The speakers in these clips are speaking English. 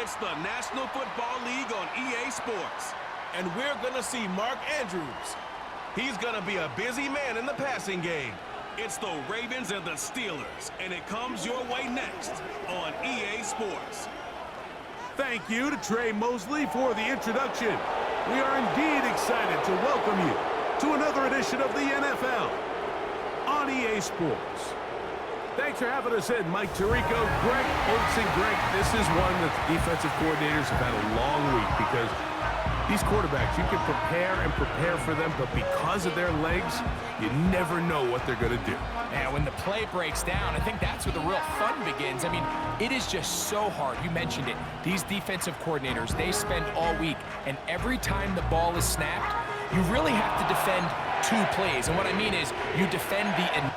It's the National Football League on EA Sports. And we're going to see Mark Andrews. He's going to be a busy man in the passing game. It's the Ravens and the Steelers, and it comes your way next on EA Sports. Thank you to Trey Mosley for the introduction. We are indeed excited to welcome you to another edition of the NFL on EA Sports. Thanks for having us in, Mike Tirico, Greg Olsen. Greg, this is one that the defensive coordinators have had a long week because these quarterbacks, you can prepare for them, but because of their legs, you never know what they're going to do. Man, when the play breaks down, I think that's where the real fun begins. I mean, it is just so hard. You mentioned it. These defensive coordinators, they spend all week, and every time the ball is snapped, you really have to defend two plays. And what I mean is you defend the...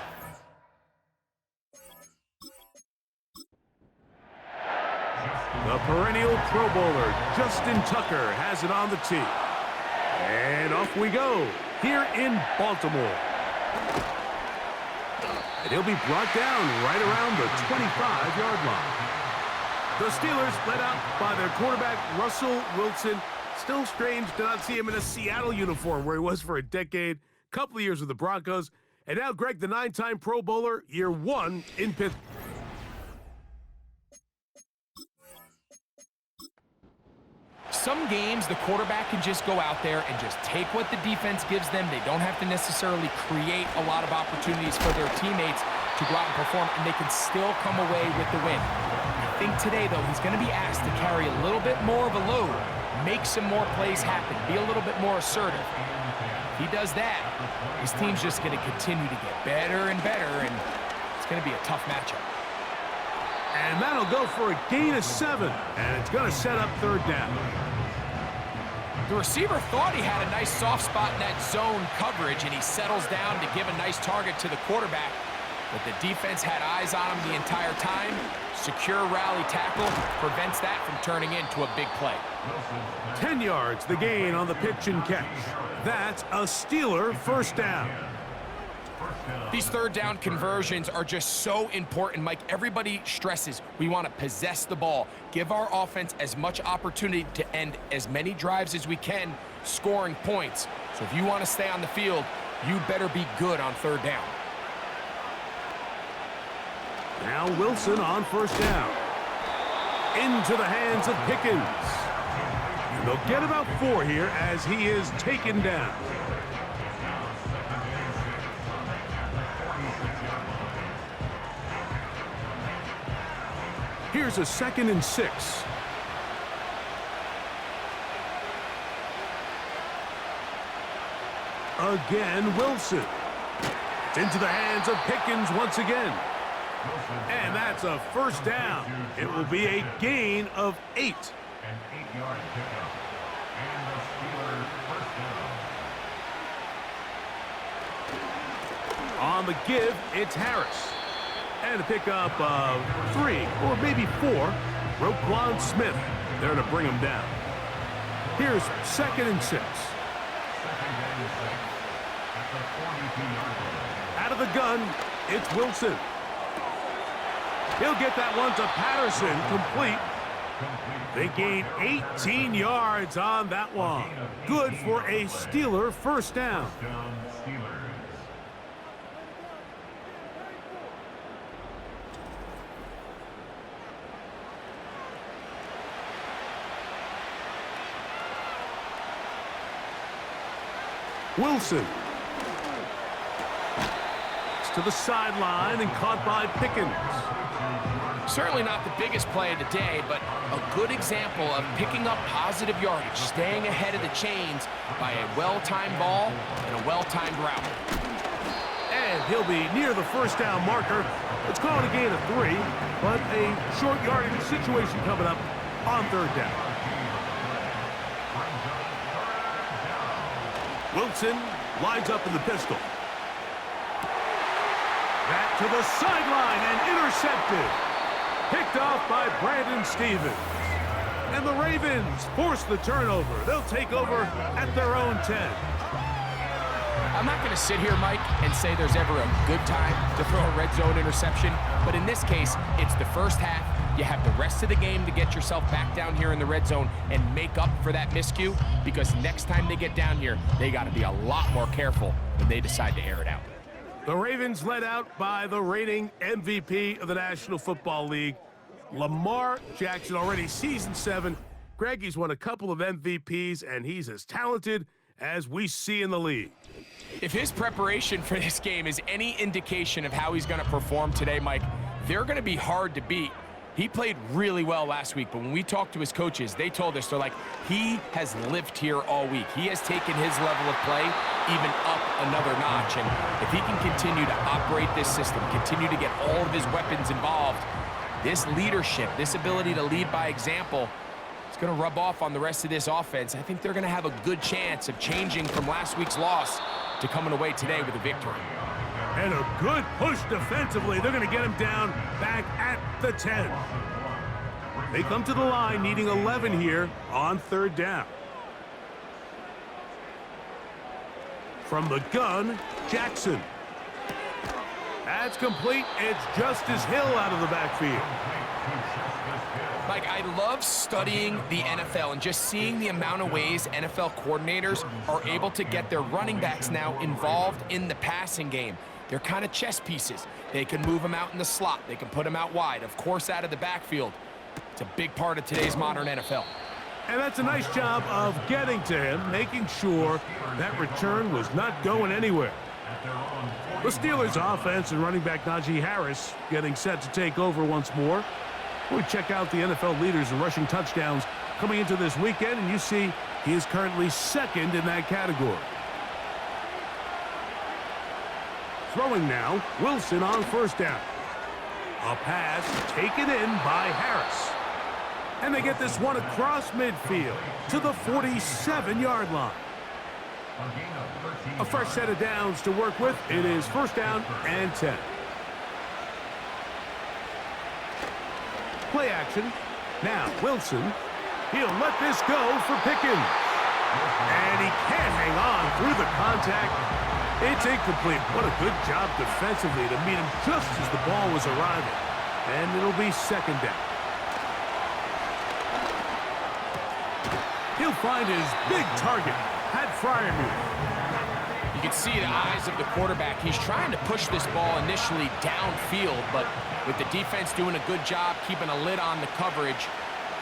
The perennial Pro Bowler, Justin Tucker, has it on the tee. And off we go, here in Baltimore. And he'll be brought down right around the 25-yard line. The Steelers led out by their quarterback, Russell Wilson. Still strange to not see him in a Seattle uniform where he was for a decade, couple of years with the Broncos. And now Greg, the 9-time Pro Bowler, year one in Pittsburgh. Some games, the quarterback can just go out there and just take what the defense gives them. They don't have to necessarily create a lot of opportunities for their teammates to go out and perform, and they can still come away with the win. I think today, though, he's going to be asked to carry a little bit more of a load, make some more plays happen, be a little bit more assertive. If he does that, his team's just going to continue to get better and better, and it's going to be a tough matchup. And that'll go for a gain of 7, and it's going to set up third down. The receiver thought he had a nice soft spot in that zone coverage, and he settles down to give a nice target to the quarterback. But the defense had eyes on him the entire time. Secure rally tackle prevents that from turning into a big play. 10 yards, the gain on the pitch and catch. That's a Steeler first down. These third down conversions are just so important, Mike. Everybody stresses we want to possess the ball, give our offense as much opportunity to end as many drives as we can, scoring points. So if you want to stay on the field, you better be good on third down. Now Wilson on first down. Into the hands of Pickens. And they'll get about 4 here as he is taken down. Here's a 2nd and 6. Again, Wilson. It's into the hands of Pickens once again. And that's a first down. It will be a gain of 8. An 8-yard pickup. And the Steelers first down. On the give, it's Harris. And a pickup of 3 or maybe 4. Roquan Smith there to bring him down. Here's 2nd and 6. Out of the gun, it's Wilson. He'll get that one to Patterson, complete. They gain 18 yards on that one. Good for a Steeler first down. Wilson. It's to the sideline and caught by Pickens. Certainly not the biggest play of the day, but a good example of picking up positive yardage, staying ahead of the chains by a well-timed ball and a well-timed route. And he'll be near the first down marker. Let's call it a gain of 3, but a short yardage situation coming up on third down. Wilson lines up in the pistol. Back to the sideline and intercepted. Picked off by Brandon Stevens. And the Ravens force the turnover. They'll take over at their own 10. I'm not going to sit here, Mike, and say there's ever a good time to throw a red zone interception, but in this case, it's the first half. You have the rest of the game to get yourself back down here in the red zone and make up for that miscue, because next time they get down here, they got to be a lot more careful when they decide to air it out. The Ravens led out by the reigning MVP of the National Football League, Lamar Jackson, already season 7. Greg, he's won a couple of MVPs, and he's as talented as we see in the league. If his preparation for this game is any indication of how he's going to perform today, Mike, they're going to be hard to beat. He played really well last week, but when we talked to his coaches, they told us, they're like, he has lived here all week. He has taken his level of play even up another notch, and if he can continue to operate this system, continue to get all of his weapons involved, this leadership, this ability to lead by example, it's going to rub off on the rest of this offense. I think they're going to have a good chance of changing from last week's loss to coming away today with a victory. And a good push defensively. They're going to get him down back at the 10. They come to the line needing 11 here on 3rd down. From the gun, Jackson. That's complete. It's Justice Hill out of the backfield. Mike, I love studying the NFL and just seeing the amount of ways NFL coordinators are able to get their running backs now involved in the passing game. They're kind of chess pieces. They can move them out in the slot. They can put them out wide, of course, out of the backfield. It's a big part of today's modern NFL. And that's a nice job of getting to him, making sure that return was not going anywhere. The Steelers' offense and running back Najee Harris getting set to take over once more. We check out the NFL leaders in rushing touchdowns coming into this weekend, and you see he is currently 2nd in that category. Throwing now, Wilson on 1st down. A pass taken in by Harris. And they get this one across midfield to the 47-yard line. A fresh set of downs to work with. It is 1st down and 10. Play action. Now Wilson. He'll let this go for Pickens. And he can't hang on through the contact. It's incomplete. What a good job defensively to meet him just as the ball was arriving. And it'll be 2nd down. He'll find his big target, Pat Fryermuth. You can see the eyes of the quarterback. He's trying to push this ball initially downfield, but with the defense doing a good job keeping a lid on the coverage,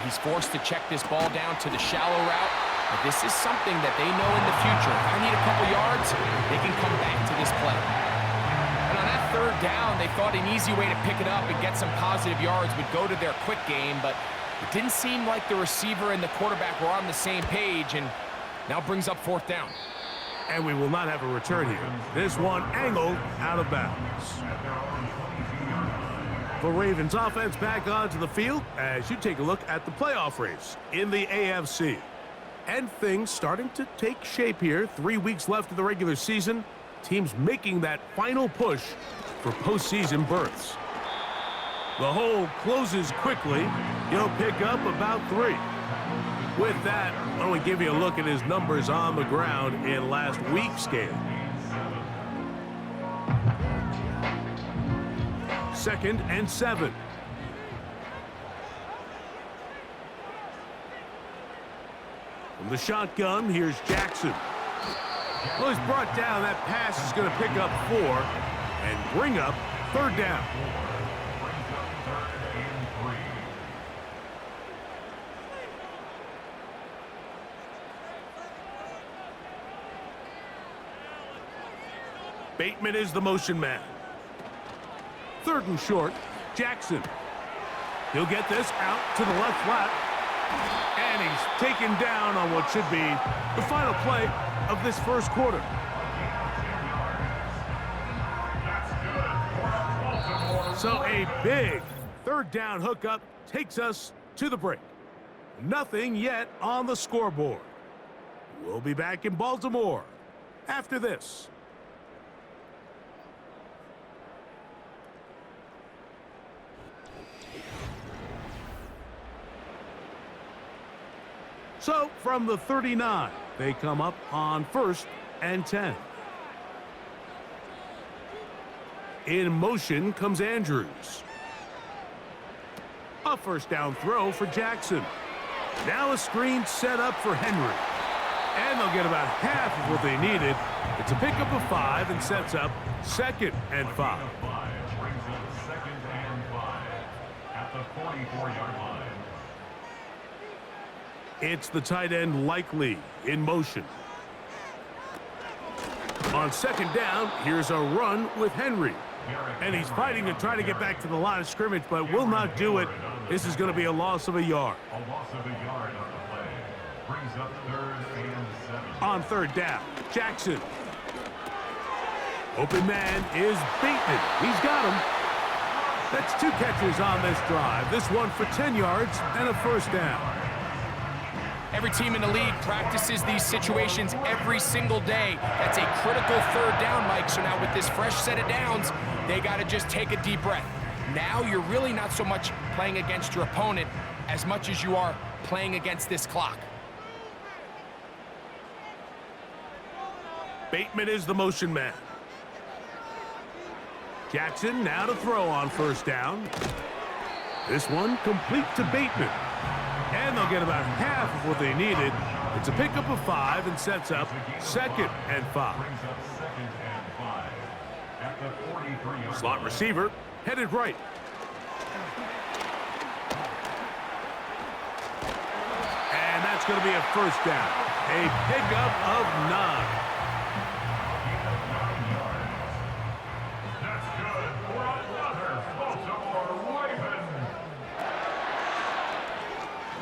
he's forced to check this ball down to the shallow route. But this is something that they know in the future. If I need a couple yards, they can come back to this play. And on that 3rd down, they thought an easy way to pick it up and get some positive yards would go to their quick game, but it didn't seem like the receiver and the quarterback were on the same page, and now brings up 4th down. And we will not have a return here. This one angled out of bounds. The Ravens offense back onto the field as you take a look at the playoff race in the AFC. And things starting to take shape here. 3 weeks left of the regular season. Teams making that final push for postseason berths. The hole closes quickly. He'll pick up about 3. With that, why don't we give you a look at his numbers on the ground in last week's game. 2nd and 7. From the shotgun, here's Jackson. Well, he's brought down. That pass is going to pick up 4 and bring up 3rd down. Bateman is the motion man. 3rd and short, Jackson. He'll get this out to the left flat. And he's taken down on what should be the final play of this 1st quarter. So a big 3rd down hookup takes us to the break. Nothing yet on the scoreboard. We'll be back in Baltimore after this. So from the 39, they come up on 1st and 10. In motion comes Andrews. A first down throw for Jackson. Now a screen set up for Henry. And they'll get about half of what they needed. It's a pickup of 5 and sets up 2nd and 5. Brings up 2nd and 5 at the 44-yard line. It's the tight end Likely in motion. On 2nd down, here's a run with Henry. And he's fighting to try to get back to the line of scrimmage, but will not do it. This is going to be a loss of a yard. A loss of a yard on the play. Brings up 3rd and 7. On 3rd down, Jackson. Open man is Bateman. He's got him. That's 2 catches on this drive. This one for 10 yards and a first down. Every team in the league practices these situations every single day. That's a critical 3rd down, Mike. So now with this fresh set of downs, they got to just take a deep breath. Now you're really not so much playing against your opponent as much as you are playing against this clock. Bateman is the motion man. Jackson now to throw on 1st down. This one complete to Bateman. And they'll get about half of what they needed. It's a pickup of 5 and sets up 2nd and 5. Brings up 2nd and 5 at the 43-yard Slot line. receiver headed right. And that's going to be a first down. A pickup of 9. That's good for another Baltimore Raven.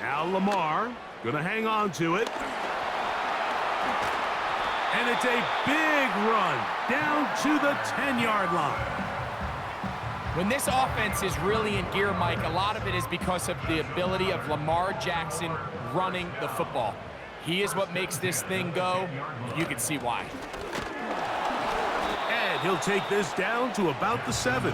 Now Lamar going to hang on to it. And it's a big run down to the 10-yard line. When this offense is really in gear, Mike, a lot of it is because of the ability of Lamar Jackson running the football. He is what makes this thing go, and you can see why. And he'll take this down to about the 7.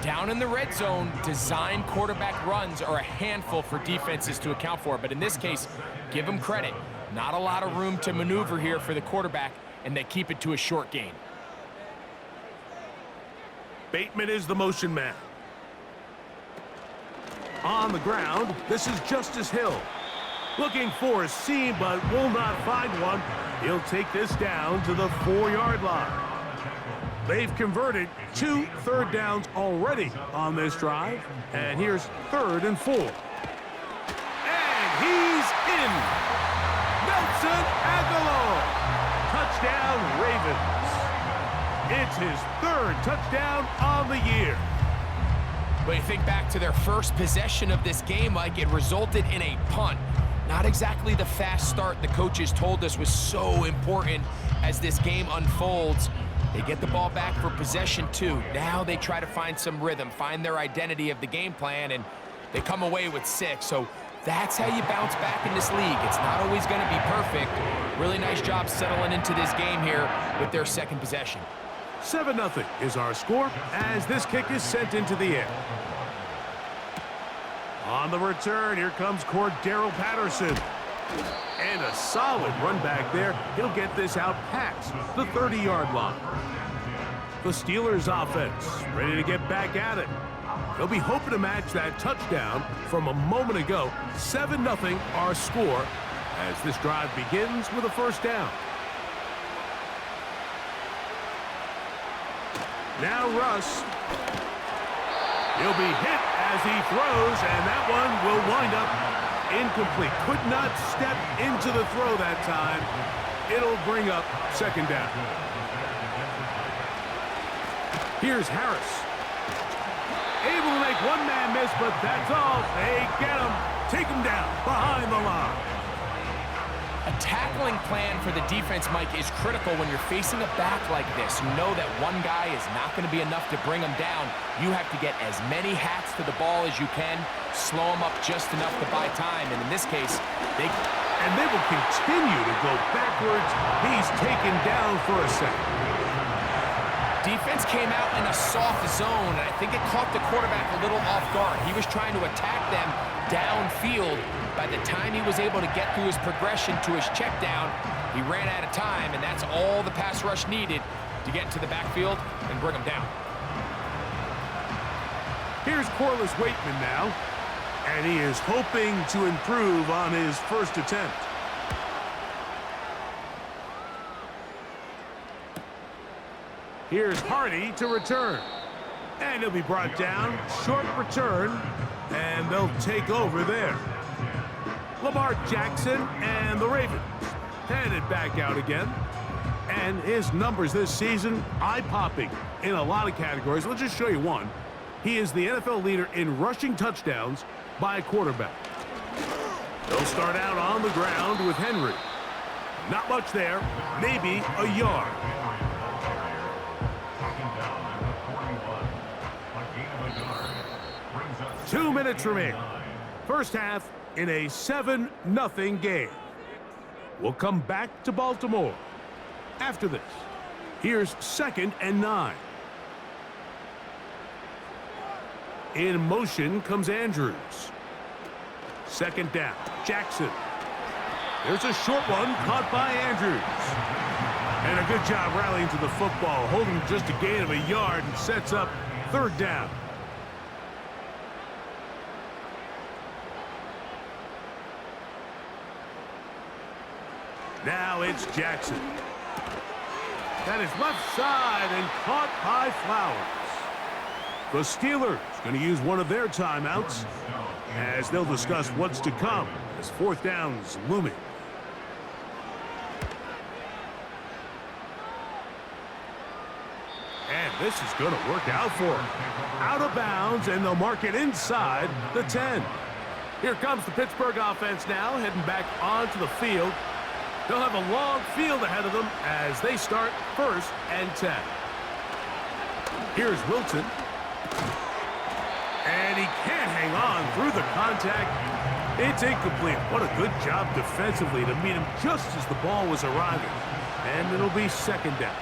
Down in the red zone, design quarterback runs are a handful for defenses to account for. But in this case, give them credit. Not a lot of room to maneuver here for the quarterback, and they keep it to a short gain. Bateman is the motion man. On the ground, this is Justice Hill. Looking for a seam, but will not find one. He'll take this down to the 4-yard line. They've converted 2 third downs already on this drive. And here's 3rd and 4. And he's in. Nelson Aguilar. Touchdown, Ravens. It's his 3rd touchdown on the year. But you think back to their first possession of this game, Mike, it resulted in a punt. Not exactly the fast start the coaches told us was so important as this game unfolds. They get the ball back for possession 2. Now they try to find some rhythm, find their identity of the game plan, and they come away with 6. So that's how you bounce back in this league. It's not always going to be perfect. Really nice job settling into this game here with their 2nd possession. 7-0 is our score as this kick is sent into the air. On the return, here comes Cordero Patterson. And a solid run back there. He'll get this out past the 30-yard line. The Steelers offense ready to get back at it. They'll be hoping to match that touchdown from a moment ago. 7-0 our score as this drive begins with a first down. Now Russ. He'll be hit as he throws, and that one will wind up incomplete. Could not step into the throw that time. It'll bring up 2nd down. Here's Harris. Able to make one man miss, but that's all. They get him. Take him down behind the line. A tackling plan for the defense, Mike, is critical when you're facing a back like this. You know that one guy is not going to be enough to bring him down. You have to get as many hats to the ball as you can, slow him up just enough to buy time. And in this case, they will continue to go backwards. He's taken down for a second. Defense came out in a soft zone, and I think it caught the quarterback a little off guard. He was trying to attack them downfield. By the time he was able to get through his progression to his check down, he ran out of time, and that's all the pass rush needed to get into the backfield and bring him down. Here's Corliss Waitman now, and he is hoping to improve on his first attempt. Here's Hardy to return. And he'll be brought down. Short return. And they'll take over there. Lamar Jackson and the Ravens headed back out again. And his numbers this season, eye-popping in a lot of categories. Let's just show you one. He is the NFL leader in rushing touchdowns by a quarterback. They'll start out on the ground with Henry. Not much there. Maybe a yard. 2 minutes remaining. First half in a 7-0 game. We'll come back to Baltimore after this. Here's 2nd and 9. In motion comes Andrews. 2nd down. Jackson. There's a short one caught by Andrews. And a good job rallying to the football, holding just a gain of a yard and sets up 3rd down. Now it's Jackson. That is left side and caught by Flowers. The Steelers going to use one of their timeouts as they'll discuss what's to come as 4th down's looming. And this is going to work out for them. Out of bounds, and they'll mark it inside the 10. Here comes the Pittsburgh offense now, heading back onto the field. They'll have a long field ahead of them as they start 1st and 10. Here's Wilson. And he can't hang on through the contact. It's incomplete. What a good job defensively to meet him just as the ball was arriving. And it'll be 2nd down.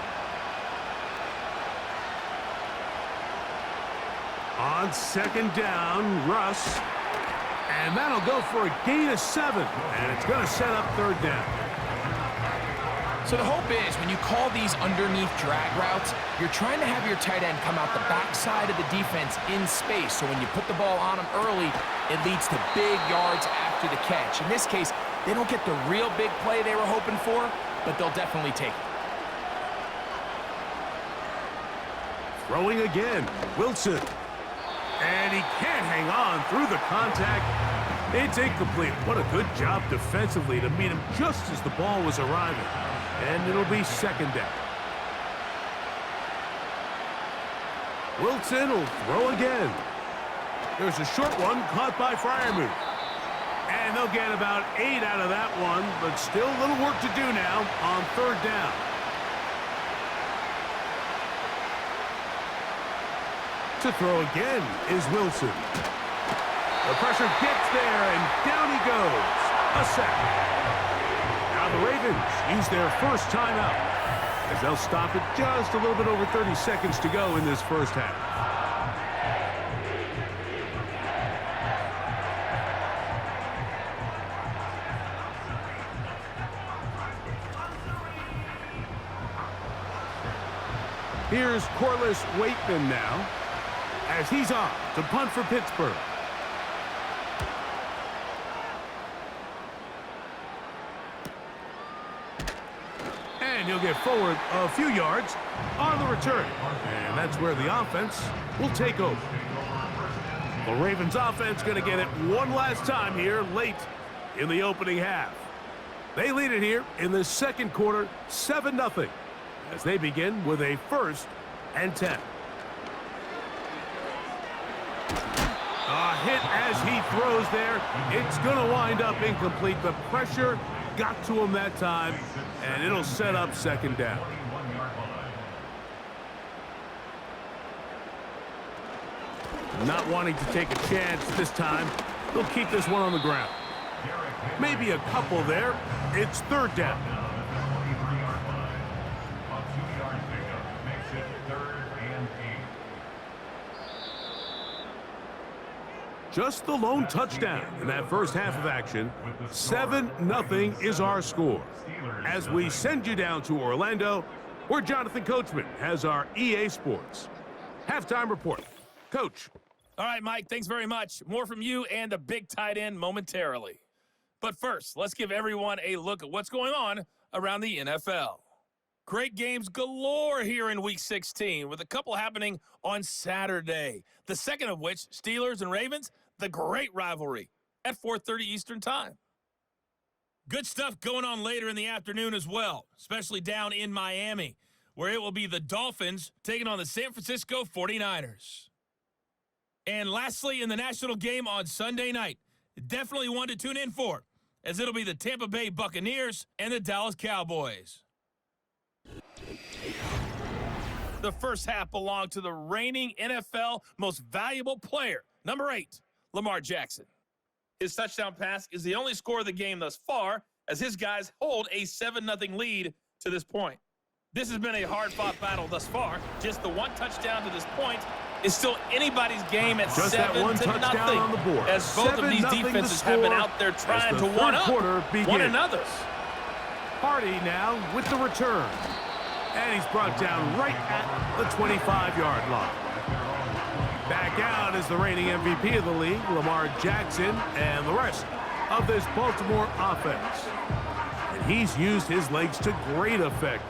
On 2nd down, Russ. And that'll go for a gain of 7. And it's going to set up 3rd down. So the hope is when you call these underneath drag routes, you're trying to have your tight end come out the backside of the defense in space. So when you put the ball on him early, it leads to big yards after the catch. In this case, they don't get the real big play they were hoping for, but they'll definitely take it. Throwing again, Wilson. And he can't hang on through the contact. It's incomplete. What a good job defensively to meet him just as the ball was arriving. And it'll be 2nd down. Wilson will throw again. There's a short one caught by Freiermuth. And they'll get about 8 out of that one, but still a little work to do now on 3rd down. To throw again is Wilson. The pressure gets there, and down he goes. A sack. Now the Ravens use their first timeout as they'll stop it just a little bit over 30 seconds to go in this first half. Here's Corliss Waitman now as he's on to punt for Pittsburgh. And he'll get forward a few yards on the return. And that's where the offense will take over. The Ravens offense going to get it one last time here late in the opening half. They lead it here in the 2nd quarter, 7-0, as they begin with a 1st and 10. A hit as he throws there. It's going to wind up incomplete. The pressure got to him that time, and it'll set up 2nd down. Not wanting to take a chance this time, they'll keep this one on the ground. Maybe a couple there. It's 3rd down. Just the lone touchdown in that first half of action. 7-0 is our score. As we send you down to Orlando, where Jonathan Coachman has our EA Sports halftime report. Coach. All right, Mike, thanks very much. More from you and the big tight end momentarily. But first, let's give everyone a look at what's going on around the NFL. Great games galore here in Week 16, with a couple happening on Saturday. The second of which, Steelers and Ravens, the great rivalry at 4:30 Eastern Time. Good stuff going on later in the afternoon as well, especially down in Miami, where it will be the Dolphins taking on the San Francisco 49ers. And lastly, in the national game on Sunday night, definitely one to tune in for, as it'll be the Tampa Bay Buccaneers and the Dallas Cowboys. The first half belonged to the reigning NFL most valuable player, number 8, Lamar Jackson. His touchdown pass is the only score of the game thus far, as his guys hold a 7-0 lead to this point. This has been a hard-fought battle thus far. Just the one touchdown to this point is still anybody's game at 7-0, as both of these defenses have been out there trying to one-up one another. Hardy now with the return. And he's brought down right at the 25-yard line. Back out is the reigning MVP of the league, Lamar Jackson, and the rest of this Baltimore offense. And he's used his legs to great effect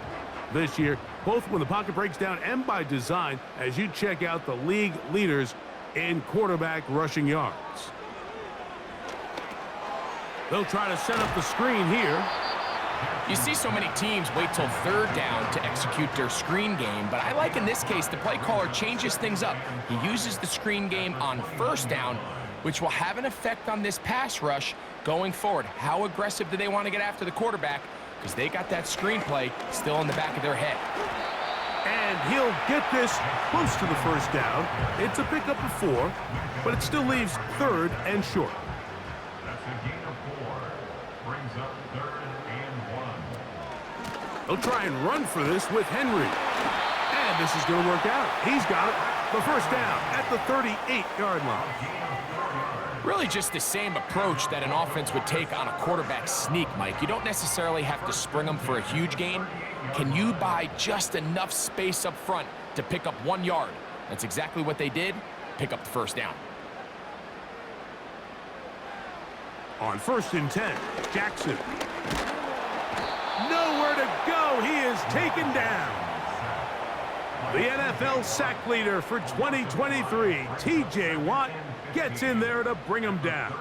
this year, both when the pocket breaks down and by design, as you check out the league leaders in quarterback rushing yards. They'll try to set up the screen here. You see so many teams wait till third down to execute their screen game, but I like in this case the play caller changes things up. He uses the screen game on first down, which will have an effect on this pass rush going forward. How aggressive do they want to get after the quarterback? Because they got that screen play still in the back of their head. And he'll get this close to the first down. It's a pickup of 4, but it still leaves third and short. That's a gain of 4. Brings up 3rd and 1. They'll try and run for this with Henry. And this is going to work out. He's got it. The first down at the 38-yard line. Really just the same approach that an offense would take on a quarterback sneak, Mike. You don't necessarily have to spring them for a huge gain. Can you buy just enough space up front to pick up 1 yard? That's exactly what they did. Pick up the first down. On 1st and 10, Jackson. Nowhere to go. He is taken down. The NFL sack leader for 2023, T.J. Watt, gets in there to bring him down.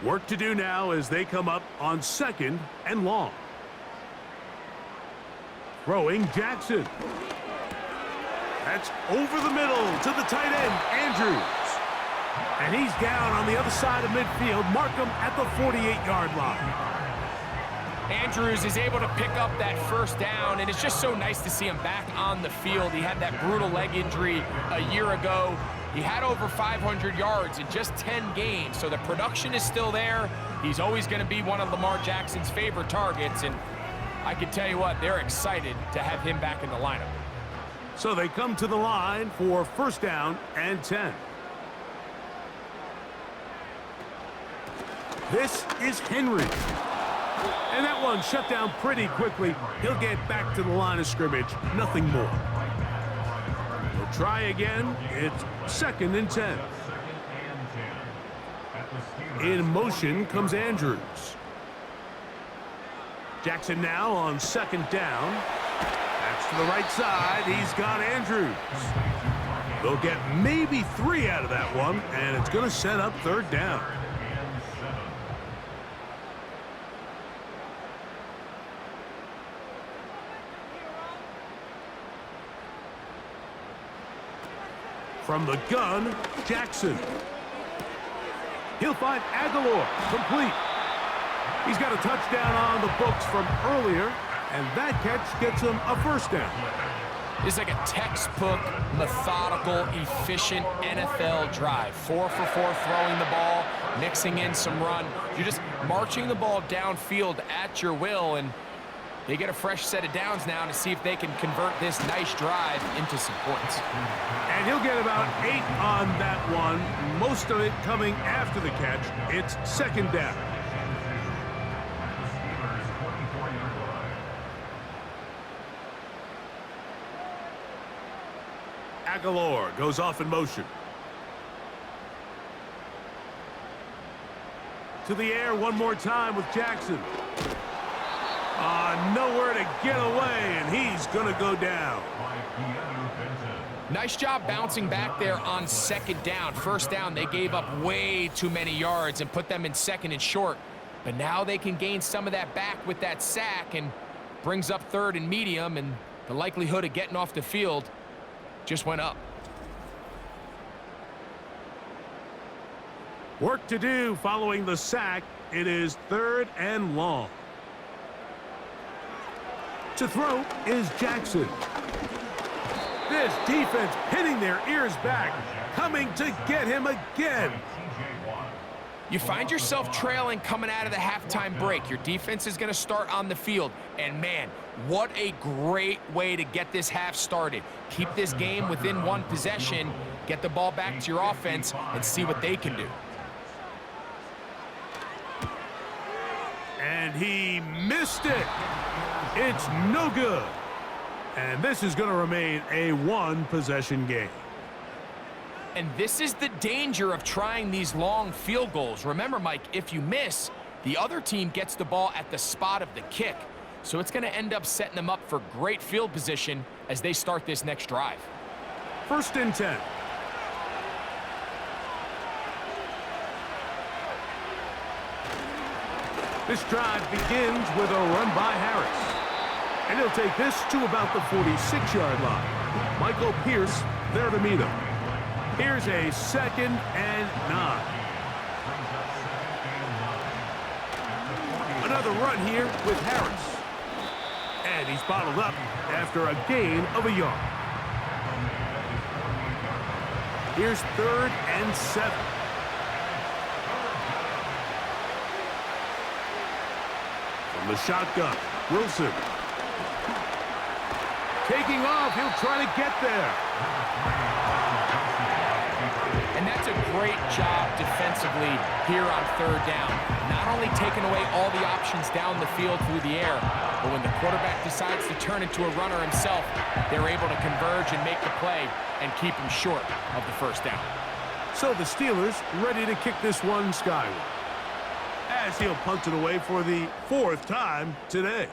Work to do now as they come up on 2nd and long. Throwing Jackson. That's over the middle to the tight end, Andrews. And he's down on the other side of midfield. Mark him at the 48-yard line. Andrews is able to pick up that first down, and it's just so nice to see him back on the field. He had that brutal leg injury a year ago. He had over 500 yards in just 10 games, so the production is still there. He's always going to be one of Lamar Jackson's favorite targets, and I can tell you what, they're excited to have him back in the lineup. So they come to the line for 1st down and 10. This is Henry. And that one shut down pretty quickly. He'll get back to the line of scrimmage. Nothing more. He'll try again. It's 2nd and 10. In motion comes Andrews. Jackson now on 2nd down. That's to the right side. He's got Andrews. They'll get maybe 3 out of that one, and it's going to set up 3rd down. From the gun, Jackson. He'll find Aguilar, complete. He's got a touchdown on the books from earlier, and that catch gets him a 1st down. It's like a textbook, methodical, efficient NFL drive. 4 for 4 throwing the ball, mixing in some run. You're just marching the ball downfield at your will, and they get a fresh set of downs now to see if they can convert this nice drive into some points. And he'll get about 8 on that one, most of it coming after the catch. It's 2nd down. Aguilar goes off in motion. to the air one more time with Jackson. Nowhere to get away, and he's going to go down. Nice job bouncing back there on second down. First down, they gave up way too many yards and put them in second and short. But now they can gain some of that back with that sack and brings up third and medium, and the likelihood of getting off the field just went up. Work to do following the sack. It is third and long. To throw is Jackson. This defense pinning their ears back, coming to get him again. You find yourself trailing coming out of the halftime break. Your defense is going to start on the field. And, man, what a great way to get this half started. Keep this game within one possession, get the ball back to your offense, and see what they can do. And he missed it. It's no good. And this is going to remain a one-possession game. And this is the danger of trying these long field goals. Remember, Mike, if you miss, the other team gets the ball at the spot of the kick. So it's going to end up setting them up for great field position as they start this next drive. 1st and 10. This drive begins with a run by Harris. And he'll take this to about the 46-yard line. Michael Pierce there to meet him. Here's a 2nd and 9. Another run here with Harris. And he's bottled up after a gain of a yard. Here's 3rd and 7. From the shotgun, Wilson. Taking off, he'll try to get there. And that's a great job defensively here on 3rd down. Not only taking away all the options down the field through the air, but when the quarterback decides to turn into a runner himself, they're able to converge and make the play and keep him short of the 1st down. So the Steelers ready to kick this one skyward, as he'll punt it away for the 4th time today.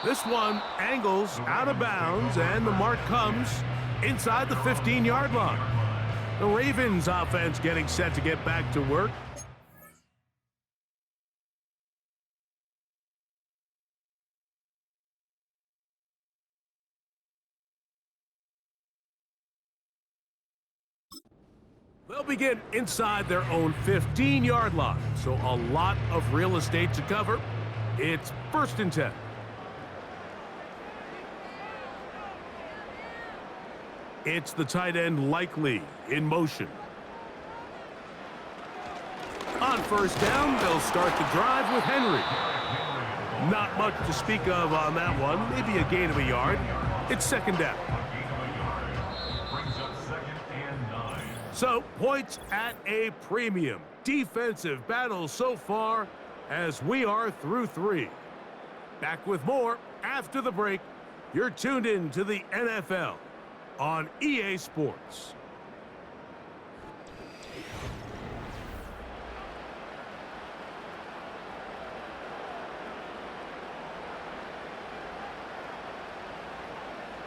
This one angles out of bounds, and the mark comes inside the 15-yard line. The Ravens offense getting set to get back to work. They'll begin inside their own 15-yard line, so a lot of real estate to cover. It's 1st and 10. It's the tight end Likely in motion. On 1st down, they'll start the drive with Henry. Not much to speak of on that one, maybe a gain of a yard. It's 2nd down. So, points at a premium. Defensive battle so far as we are through 3. Back with more after the break. You're tuned in to the NFL on EA Sports.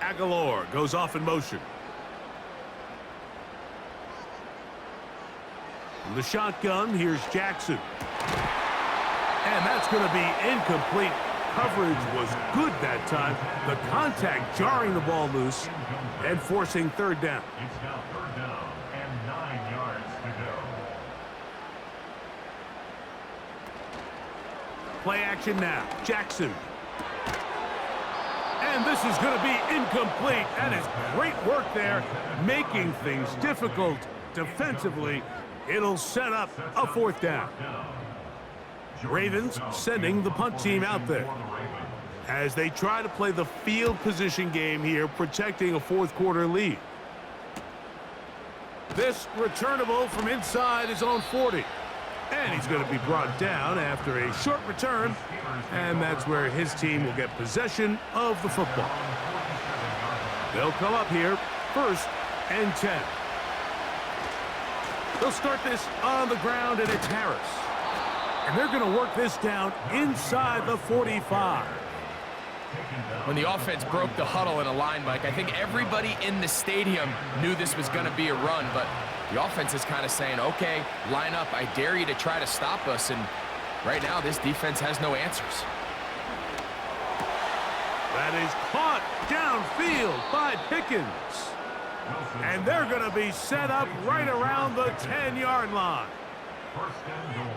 Aguilar goes off in motion. From the shotgun, here's Jackson. And that's going to be incomplete. Coverage was good that time. The contact jarring the ball loose and forcing 3rd down. It's now 3rd down and 9 yards to go. Play action now. Jackson. And this is going to be incomplete. That is great work there, making things difficult defensively. It'll set up a 4th down. Ravens sending the punt team out there as they try to play the field position game here, protecting a 4th quarter lead. This returnable from inside his own 40. And he's going to be brought down after a short return, and that's where his team will get possession of the football. They'll come up here 1st and 10. They'll start this on the ground, and it's Harris. And they're going to work this down inside the 45. When the offense broke the huddle in a line, Mike, I think everybody in the stadium knew this was going to be a run, but the offense is kind of saying, okay, line up. I dare you to try to stop us, and right now this defense has no answers. That is caught downfield by Pickens. And they're going to be set up right around the 10-yard line.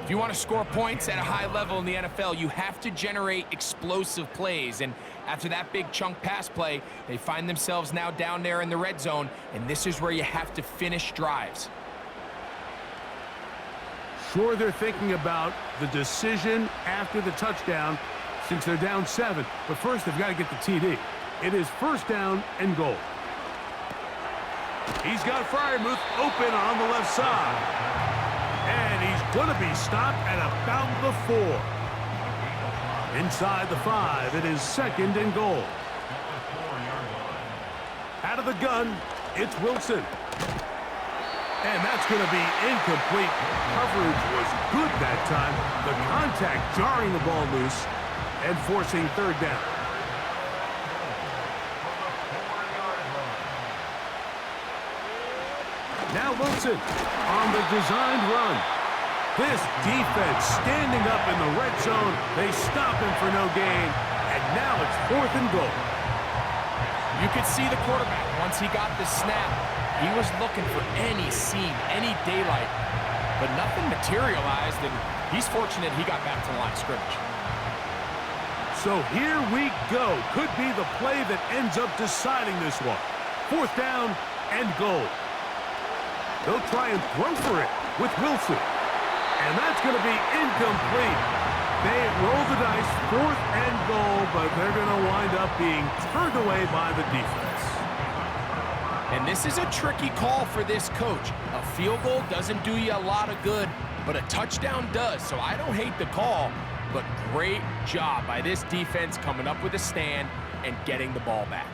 If you want to score points at a high level in the NFL, you have to generate explosive plays. And after that big chunk pass play, they find themselves now down there in the red zone, and this is where you have to finish drives. Sure, they're thinking about the decision after the touchdown since they're down 7. But first, they've got to get the TD. It is first down and goal. He's got Freiermuth open on the left side. And he's going to be stopped at about the 4. Inside the 5, it is second and goal. Out of the gun, it's Wilson. And that's going to be incomplete. Coverage was good that time. The contact jarring the ball loose and forcing third down. Now Wilson on the designed run. This defense standing up in the red zone. They stop him for no gain. And now it's fourth and goal. You could see the quarterback, once he got the snap, he was looking for any seam, any daylight. But nothing materialized, and he's fortunate he got back to the line of scrimmage. So here we go. Could be the play that ends up deciding this one. Fourth down and goal. They'll try and throw for it with Wilson. And that's going to be incomplete. They roll the dice, fourth and goal, but they're going to wind up being turned away by the defense. And this is a tricky call for this coach. A field goal doesn't do you a lot of good, but a touchdown does. So I don't hate the call, but great job by this defense coming up with a stand and getting the ball back.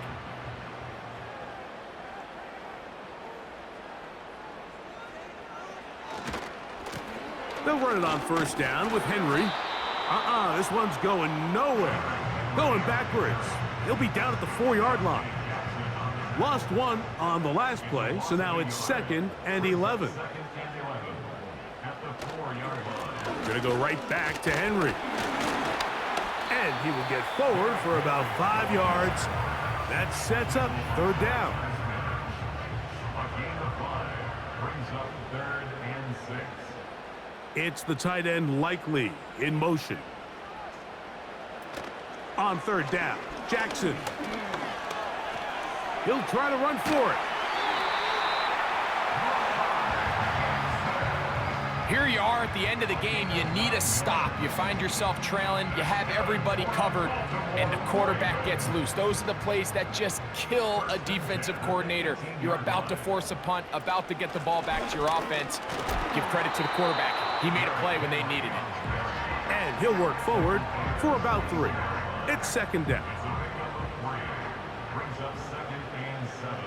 They'll run it on first down with Henry. This one's going nowhere. Going backwards. He'll be down at the 4-yard line. Lost one on the last play, so now it's second and 11. Going to go right back to Henry. And he will get forward for about 5 yards. That sets up third down. A gain of 5 brings up third and 6. It's the tight end Likely in motion. On third down, Jackson. He'll try to run for it. Here you are at the end of the game. You need a stop. You find yourself trailing. You have everybody covered, and the quarterback gets loose. Those are the plays that just kill a defensive coordinator. You're about to force a punt, about to get the ball back to your offense. Give credit to the quarterback. He made a play when they needed it. And he'll work forward for about 3. It's second down. Brings up second and 7.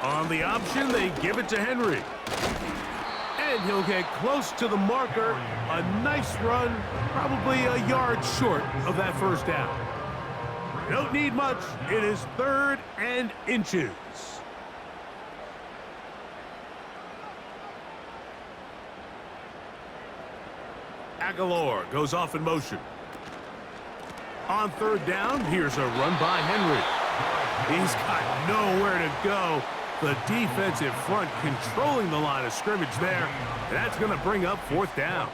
On the option, they give it to Henry. And he'll get close to the marker. A nice run, probably a yard short of that first down. Don't need much. It is third and inches. Aguilar goes off in motion. On third down, here's a run by Henry. He's got nowhere to go. The defensive front controlling the line of scrimmage there. That's going to bring up fourth down.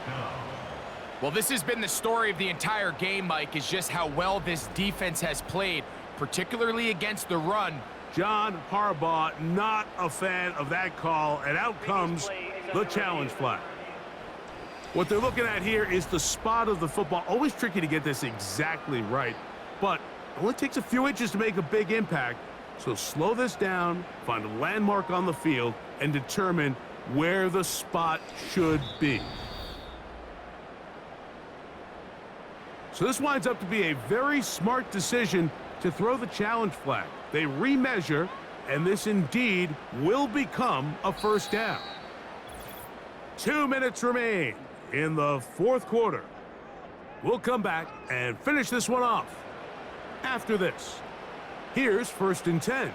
Well, this has been the story of the entire game, Mike, is just how well this defense has played, particularly against the run. John Harbaugh, not a fan of that call, and out comes the challenge flag. What they're looking at here is the spot of the football. Always tricky to get this exactly right, but it only takes a few inches to make a big impact. So slow this down, find a landmark on the field, and determine where the spot should be. So this winds up to be a very smart decision to throw the challenge flag. They remeasure, and this indeed will become a first down. 2 minutes remain in the fourth quarter. We'll come back and finish this one off after this. Here's 1st and 10.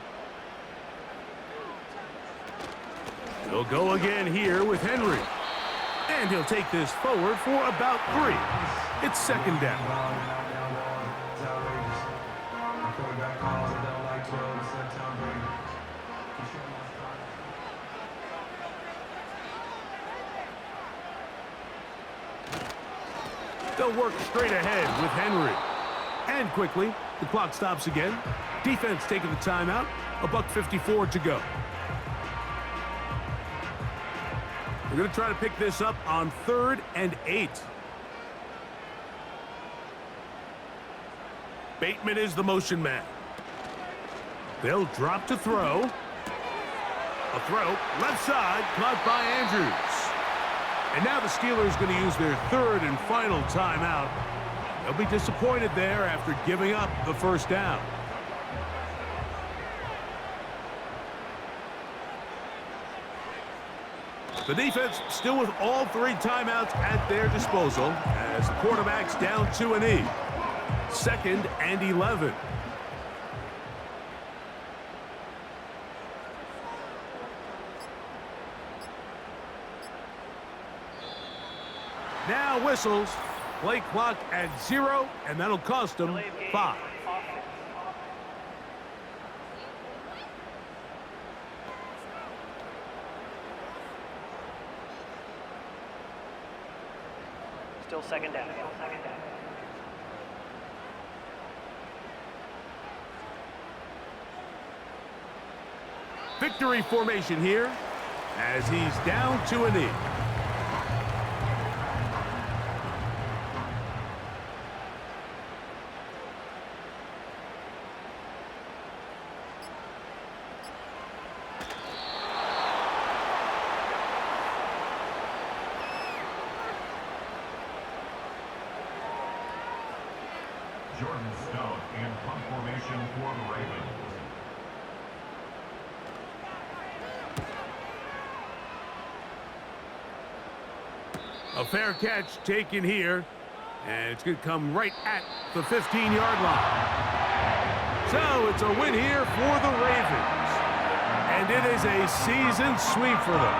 He'll go again here with Henry. And he'll take this forward for about 3. It's 2nd down. They'll work straight ahead with Henry. And quickly, the clock stops again. Defense taking the timeout. $1:54 to go. They're going to try to pick this up on 3rd and 8. Bateman is the motion man. They'll drop to throw. A throw, left side, caught by Andrews. And now the Steelers going to use their 3rd and final timeout. They'll be disappointed there after giving up the first down. The defense still with all 3 timeouts at their disposal as the quarterback's down to a knee. 2nd and 11. Now whistles. Play clock at 0, and that'll cost them 5. Still 2nd down. Victory formation here as he's down to a knee. Jordan Stone in punt formation for the Ravens. A fair catch taken here, and it's going to come right at the 15-yard line. So it's a win here for the Ravens, and it is a season sweep for them.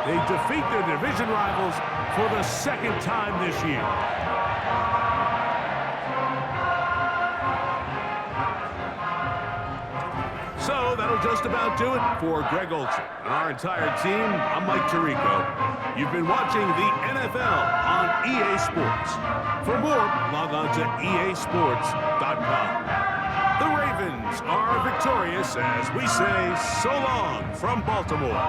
They defeat their division rivals for the 2nd time this year. So that'll just about do it for Greg Olson and our entire team. I'm Mike Tirico. You've been watching the NFL on EA Sports. For more, log on to easports.com. The Ravens are victorious as we say so long from Baltimore.